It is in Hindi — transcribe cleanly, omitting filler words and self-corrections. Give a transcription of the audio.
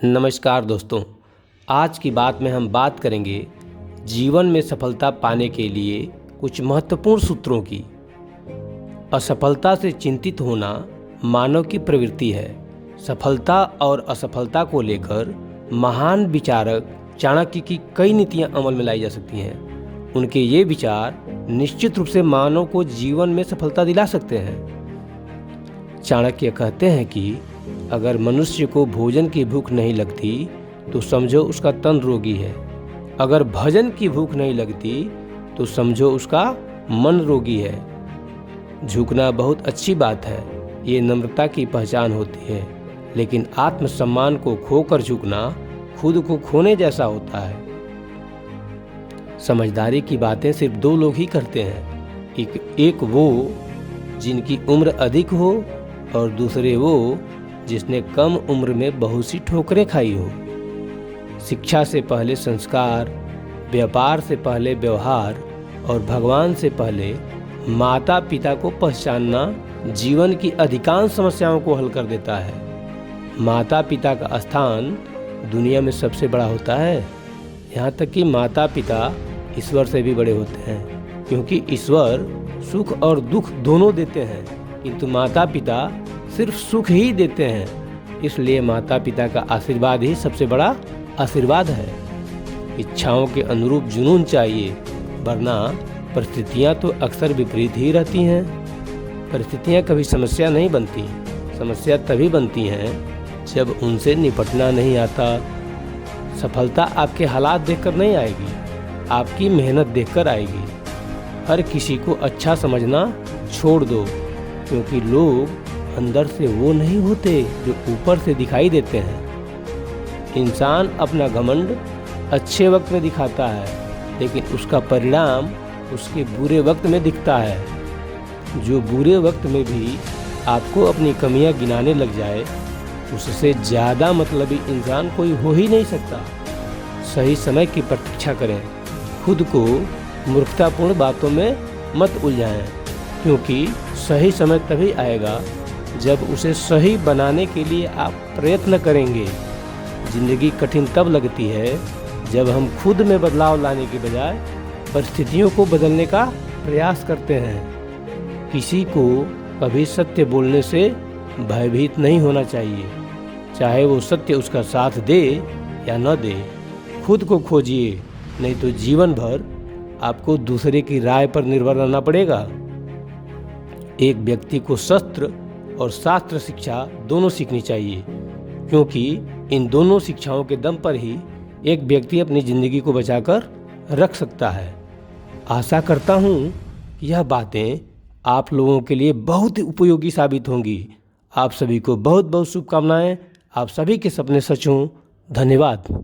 नमस्कार दोस्तों, आज की बात में हम बात करेंगे जीवन में सफलता पाने के लिए कुछ महत्वपूर्ण सूत्रों की। असफलता से चिंतित होना मानव की प्रवृत्ति है। सफलता और असफलता को लेकर महान विचारक चाणक्य की कई नीतियां अमल में लाई जा सकती हैं। उनके ये विचार निश्चित रूप से मानव को जीवन में सफलता दिला सकते हैं। चाणक्य कहते हैं कि अगर मनुष्य को भोजन की भूख नहीं लगती तो समझो उसका तन रोगी है। अगर भजन की भूख नहीं लगती तो समझो उसका मन रोगी है। झुकना बहुत अच्छी बात है, ये नम्रता की पहचान होती है, लेकिन आत्मसम्मान को खोकर झुकना खुद को खोने जैसा होता है। समझदारी की बातें सिर्फ दो लोग ही करते हैं, एक वो जिनकी उम्र अधिक हो और दूसरे वो जिसने कम उम्र में बहुत सी ठोकरें खाई हो। शिक्षा से पहले संस्कार, व्यापार से पहले व्यवहार और भगवान से पहले माता पिता को पहचानना जीवन की अधिकांश समस्याओं को हल कर देता है। माता पिता का स्थान दुनिया में सबसे बड़ा होता है, यहाँ तक कि माता पिता ईश्वर से भी बड़े होते हैं, क्योंकि ईश्वर सुख और दुख दोनों देते हैं, किंतु माता पिता सिर्फ सुख ही देते हैं। इसलिए माता पिता का आशीर्वाद ही सबसे बड़ा आशीर्वाद है। इच्छाओं के अनुरूप जुनून चाहिए, वरना परिस्थितियाँ तो अक्सर विपरीत ही रहती हैं। परिस्थितियाँ कभी समस्या नहीं बनती, समस्या तभी बनती हैं जब उनसे निपटना नहीं आता। सफलता आपके हालात देखकर नहीं आएगी, आपकी मेहनत देखकर आएगी। हर किसी को अच्छा समझना छोड़ दो, क्योंकि लोग अंदर से वो नहीं होते जो ऊपर से दिखाई देते हैं। इंसान अपना घमंड अच्छे वक्त में दिखाता है, लेकिन उसका परिणाम उसके बुरे वक्त में दिखता है। जो बुरे वक्त में भी आपको अपनी कमियां गिनाने लग जाए, उससे ज़्यादा मतलबी इंसान कोई हो ही नहीं सकता। सही समय की प्रतीक्षा करें, खुद को मूर्खतापूर्ण बातों में मत उलझाएं, क्योंकि सही समय तभी आएगा जब उसे सही बनाने के लिए आप प्रयत्न करेंगे। जिंदगी कठिन तब लगती है जब हम खुद में बदलाव लाने के बजाय परिस्थितियों को बदलने का प्रयास करते हैं। किसी को कभी सत्य बोलने से भयभीत नहीं होना चाहिए, चाहे वो सत्य उसका साथ दे या न दे। खुद को खोजिए, नहीं तो जीवन भर आपको दूसरे की राय पर निर्भर रहना पड़ेगा। एक व्यक्ति को शस्त्र और शास्त्र शिक्षा दोनों सीखनी चाहिए, क्योंकि इन दोनों शिक्षाओं के दम पर ही एक व्यक्ति अपनी ज़िंदगी को बचाकर रख सकता है। आशा करता हूँ कि यह बातें आप लोगों के लिए बहुत ही उपयोगी साबित होंगी। आप सभी को बहुत बहुत शुभकामनाएं। आप सभी के सपने सच हों। धन्यवाद।